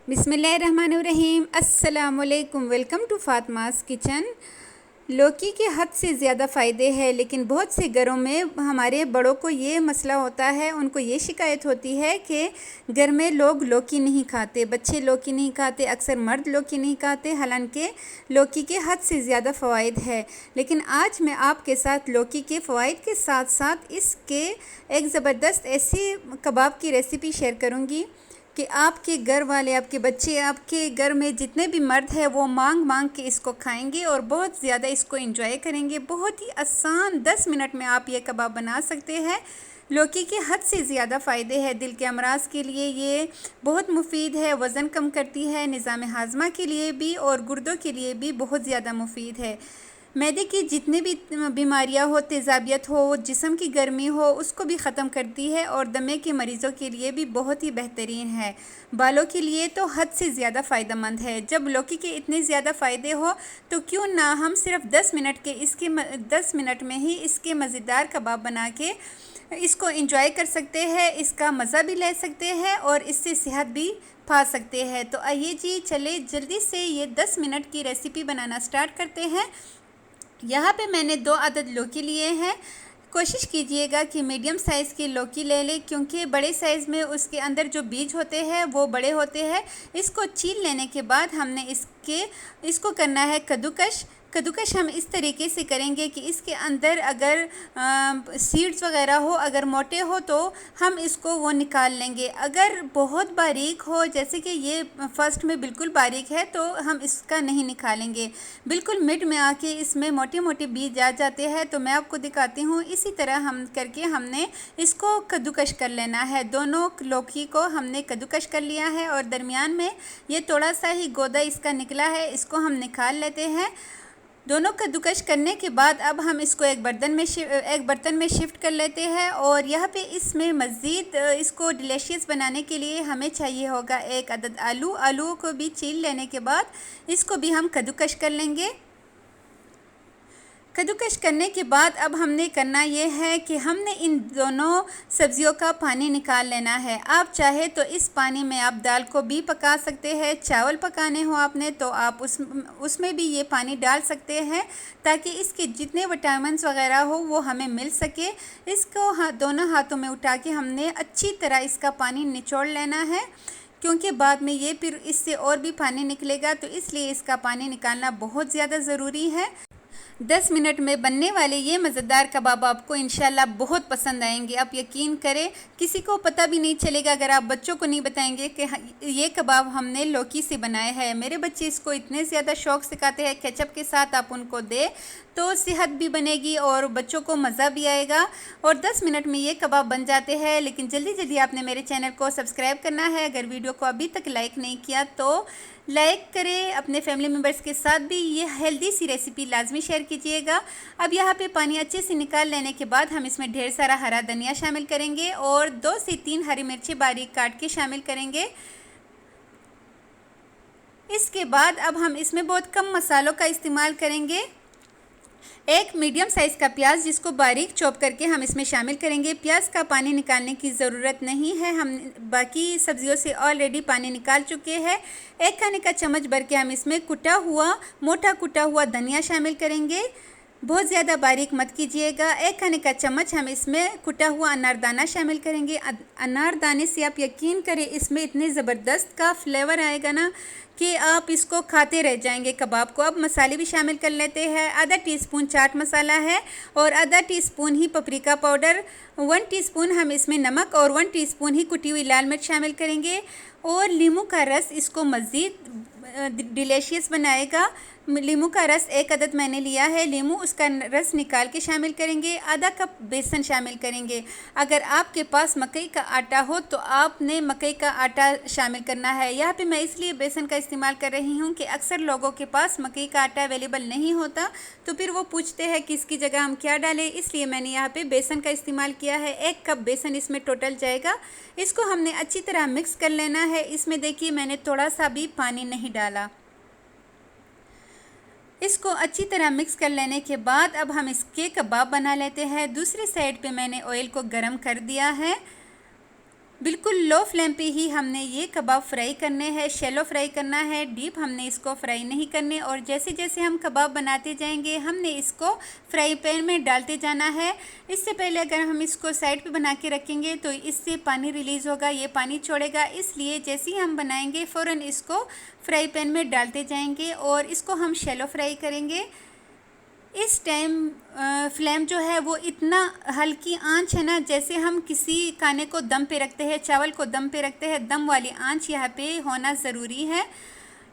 बिस्मिल्लाहिर्रहमानिर्रहीम। अस्सलामुअलैकुम। Welcome to Fatima's kitchen. लौकी के हद से ज़्यादा फ़ायदे हैं, लेकिन बहुत से घरों में हमारे बड़ों को ये मसला होता है, उनको ये शिकायत होती है कि घर में लोग लौकी नहीं खाते, बच्चे लौकी नहीं खाते, अक्सर मर्द लौकी नहीं खाते। हालांकि लौकी के हद से ज़्यादा फ़वाइद है, लेकिन आज मैं आपके साथ लौकी के फ़वाइद के साथ साथ इसके एक ज़बरदस्त ऐसी कबाब की रेसिपी शेयर करूँगी कि आपके घर वाले, आपके बच्चे, आपके घर में जितने भी मर्द हैं वो मांग मांग के इसको खाएंगे और बहुत ज़्यादा इसको एंजॉय करेंगे। बहुत ही आसान 10 मिनट में आप ये कबाब बना सकते हैं। लौकी के हद से ज़्यादा फ़ायदे हैं। दिल के अमराज के लिए ये बहुत मुफीद है, वज़न कम करती है, निज़ाम हाज़मा के लिए भी और गुर्दों के लिए भी बहुत ज़्यादा मुफीद है। मैदे की जितनी भी बीमारियां हो, तेज़ाबियत हो, जिस्म की गर्मी हो, उसको भी ख़त्म करती है और दमे के मरीज़ों के लिए भी बहुत ही बेहतरीन है। बालों के लिए तो हद से ज़्यादा फ़ायदेमंद है। जब लौकी के इतने ज़्यादा फ़ायदे हो तो क्यों ना हम सिर्फ 10 मिनट में ही इसके मज़ेदार कबाब बना के इसको एंजॉय कर सकते हैं, इसका मज़ा भी ले सकते हैं और इससे सेहत भी पा सकते हैं। तो आइए जी, चले जल्दी से ये 10 मिनट की रेसिपी बनाना स्टार्ट करते हैं। यहाँ पे मैंने 2 अदद लौकी लिए हैं। कोशिश कीजिएगा कि मीडियम साइज़ की लौकी ले लें, क्योंकि बड़े साइज़ में उसके अंदर जो बीज होते हैं वो बड़े होते हैं। इसको छील लेने के बाद हमने इसको करना है कद्दूकश। कद्दूकश हम इस तरीके से करेंगे कि इसके अंदर अगर सीड्स वगैरह हो, अगर मोटे हो तो हम इसको वो निकाल लेंगे। अगर बहुत बारीक हो, जैसे कि ये फर्स्ट में बिल्कुल बारीक है, तो हम इसका नहीं निकालेंगे। बिल्कुल मिड में आके इसमें मोटे मोटे बीज आ जाते हैं, तो मैं आपको दिखाती हूँ। इसी तरह हम करके हमने इसको कद्दूकश कर लेना है। दोनों लौकी को हमने कद्दूकश कर लिया है और दरमियान में ये थोड़ा सा ही गोदा इसका निकला है, इसको हम निकाल लेते हैं। दोनों कद्दूकश करने के बाद अब हम इसको एक बर्तन में शिफ्ट कर लेते हैं और यहाँ पे इसमें मज़ीद इसको डिलीशियस बनाने के लिए हमें चाहिए होगा 1 अदद आलू। आलूओं को भी छील लेने के बाद इसको भी हम कद्दूकश कर लेंगे। कद्दूकश करने के बाद अब हमने करना ये है कि हमने इन दोनों सब्जियों का पानी निकाल लेना है। आप चाहे तो इस पानी में आप दाल को भी पका सकते हैं। चावल पकाने हो आपने तो आप उसमें भी ये पानी डाल सकते हैं, ताकि इसके जितने विटामिन्स वगैरह हो वो हमें मिल सके। इसको दोनों हाथों में उठा के हमने अच्छी तरह इसका पानी निचोड़ लेना है, क्योंकि बाद में ये फिर इससे और भी पानी निकलेगा, तो इसलिए इसका पानी निकालना बहुत ज़्यादा ज़रूरी है। 10 मिनट में बनने वाले ये मज़ेदार कबाब आपको इंशाल्लाह बहुत पसंद आएंगे। आप यकीन करें, किसी को पता भी नहीं चलेगा अगर आप बच्चों को नहीं बताएंगे कि ये कबाब हमने लौकी से बनाया है। मेरे बच्चे इसको इतने ज़्यादा शौक़ से खाते हैं। केचप के साथ आप उनको दें तो सेहत भी बनेगी और बच्चों को मज़ा भी आएगा। और 10 मिनट में ये कबाब बन जाते हैं। लेकिन जल्दी जल्दी आपने मेरे चैनल को सब्सक्राइब करना है। अगर वीडियो को अभी तक लाइक नहीं किया तो लाइक करें। अपने फैमिली मेम्बर्स के साथ भी ये हेल्दी सी रेसिपी लाजमी शेयर कीजिएगा। अब यहाँ पे पानी अच्छे से निकाल लेने के बाद हम इसमें ढेर सारा हरा धनिया शामिल करेंगे और 2 से 3 हरी मिर्ची बारीक काट के शामिल करेंगे। इसके बाद अब हम इसमें बहुत कम मसालों का इस्तेमाल करेंगे। एक मीडियम साइज़ का प्याज जिसको बारीक चॉप करके हम इसमें शामिल करेंगे। प्याज का पानी निकालने की ज़रूरत नहीं है, हम बाकी सब्जियों से ऑलरेडी पानी निकाल चुके हैं। 1 खाने का चम्मच भर के हम इसमें मोटा कुटा हुआ धनिया शामिल करेंगे। बहुत ज़्यादा बारीक मत कीजिएगा। 1 खाने का चम्मच हम इसमें कुटा हुआ अनारदाना शामिल करेंगे। अनारदाने से आप यकीन करें इसमें इतने ज़बरदस्त का फ्लेवर आएगा ना कि आप इसको खाते रह जाएंगे कबाब को। अब मसाले भी शामिल कर लेते हैं। आधा टीस्पून चाट मसाला है और आधा टीस्पून ही पपरिका पाउडर, 1 टीस्पून हम इसमें नमक और 1 टीस्पून ही कुटी हुई लाल मिर्च शामिल करेंगे। और नींबू का रस इसको मज़ीद डिलीशियस बनाएगा। नींबू का रस 1 अदद मैंने लिया है। नींबू उसका रस निकाल के शामिल करेंगे। आधा कप बेसन शामिल करेंगे। अगर आपके पास मकई का आटा हो तो आपने मकई का आटा शामिल करना है। यहाँ पे मैं इसलिए बेसन का इस्तेमाल कर रही हूँ कि अक्सर लोगों के पास मकई का आटा अवेलेबल नहीं होता, तो फिर वो पूछते हैं कि इसकी जगह हम क्या डालें, इसलिए मैंने यहाँ पे बेसन का इस्तेमाल किया है। 1 कप बेसन इसमें टोटल जाएगा। इसको हमने अच्छी तरह मिक्स कर लेना है। इसमें देखिए मैंने थोड़ा सा भी पानी नहीं डाला। इसको अच्छी तरह मिक्स कर लेने के बाद अब हम इसके कबाब बना लेते हैं। दूसरी साइड पे मैंने ऑयल को गरम कर दिया है। बिल्कुल लो फ्लेम पे ही हमने ये कबाब फ्राई करने हैं, शैलो फ्राई करना है, डीप हमने इसको फ्राई नहीं करने। और जैसे जैसे हम कबाब बनाते जाएंगे हमने इसको फ्राई पैन में डालते जाना है। इससे पहले अगर हम इसको साइड पे बना के रखेंगे तो इससे पानी रिलीज़ होगा, ये पानी छोड़ेगा। इसलिए जैसे ही हम बनाएंगे फ़ौरन इसको फ्राई पैन में डालते जाएंगे और इसको हम शैलो फ्राई करेंगे। इस टाइम फ्लेम जो है वो इतना हल्की आंच है ना, जैसे हम किसी खाने को दम पे रखते हैं, चावल को दम पे रखते हैं, दम वाली आंच यहाँ पे होना ज़रूरी है।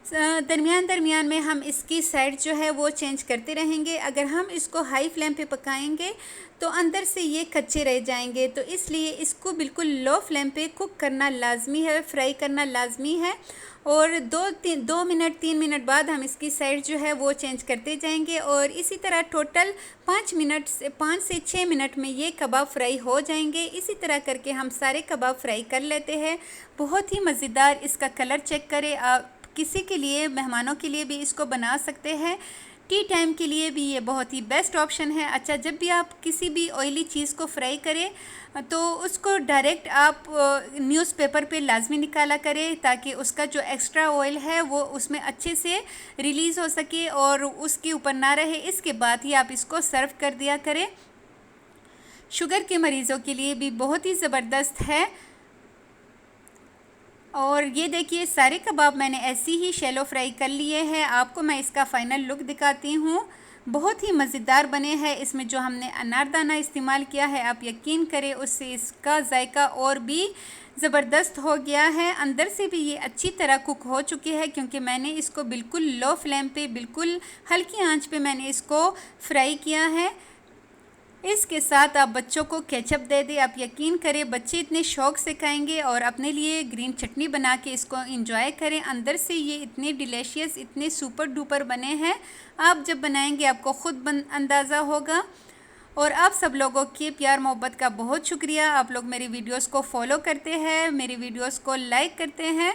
दरमियान दरमियान में हम इसकी साइड जो है वो चेंज करते रहेंगे। अगर हम इसको हाई फ्लेम पे पकाएंगे तो अंदर से ये कच्चे रह जाएंगे, तो इसलिए इसको बिल्कुल लो फ्लेम पे कुक करना लाजमी है, फ्राई करना लाजमी है। और 2 मिनट बाद हम इसकी साइड जो है वो चेंज करते जाएंगे और इसी तरह टोटल 5 से 6 मिनट में ये कबाब फ्राई हो जाएंगे। इसी तरह करके हम सारे कबाब फ्राई कर लेते हैं। बहुत ही मज़ेदार, इसका कलर चेक करें आप। किसी के लिए, मेहमानों के लिए भी इसको बना सकते हैं, टी टाइम के लिए भी ये बहुत ही बेस्ट ऑप्शन है। अच्छा, जब भी आप किसी भी ऑयली चीज़ को फ्राई करें तो उसको डायरेक्ट आप न्यूज़पेपर पे लाजमी निकाला करें, ताकि उसका जो एक्स्ट्रा ऑयल है वो उसमें अच्छे से रिलीज़ हो सके और उसके ऊपर ना रहे। इसके बाद ही आप इसको सर्व कर दिया करें। शुगर के मरीज़ों के लिए भी बहुत ही ज़बरदस्त है। और ये देखिए सारे कबाब मैंने ऐसे ही शैलो फ्राई कर लिए हैं। आपको मैं इसका फ़ाइनल लुक दिखाती हूँ। बहुत ही मज़ेदार बने हैं। इसमें जो हमने अनारदाना इस्तेमाल किया है, आप यकीन करें उससे इसका जायका और भी ज़बरदस्त हो गया है। अंदर से भी ये अच्छी तरह कुक हो चुकी है, क्योंकि मैंने इसको बिल्कुल लो फ्लेम पे, बिल्कुल हल्की आंच पे मैंने इसको फ्राई किया है। इसके साथ आप बच्चों को केचप दे दें, आप यकीन करें बच्चे इतने शौक़ से खाएंगे। और अपने लिए ग्रीन चटनी बना के इसको एंजॉय करें। अंदर से ये इतने डिलीशियस, इतने सुपर डुपर बने हैं। आप जब बनाएंगे आपको ख़ुद अंदाज़ा होगा। और आप सब लोगों के प्यार मोहब्बत का बहुत शुक्रिया। आप लोग मेरी वीडियोस को फॉलो करते हैं, मेरी वीडियोस को लाइक करते हैं।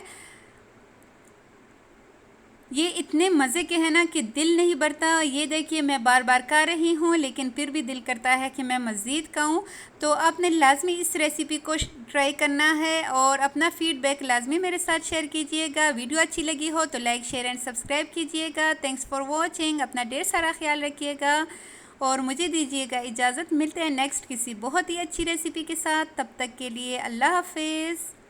ये इतने मज़े के हैं ना कि दिल नहीं भरता। ये देखिए मैं बार बार खा रही हूँ, लेकिन फिर भी दिल करता है कि मैं मज़ीद खाऊँ। तो आपने लाजमी इस रेसिपी को ट्राई करना है और अपना फ़ीडबैक लाजमी मेरे साथ शेयर कीजिएगा। वीडियो अच्छी लगी हो तो लाइक, शेयर एंड सब्सक्राइब कीजिएगा। Thanks for watching. अपना ढेर सारा ख्याल रखिएगा और मुझे दीजिएगा इजाज़त। मिलते हैं नेक्स्ट किसी बहुत ही अच्छी रेसिपी के साथ। तब तक के लिए अल्लाह हाफिज़।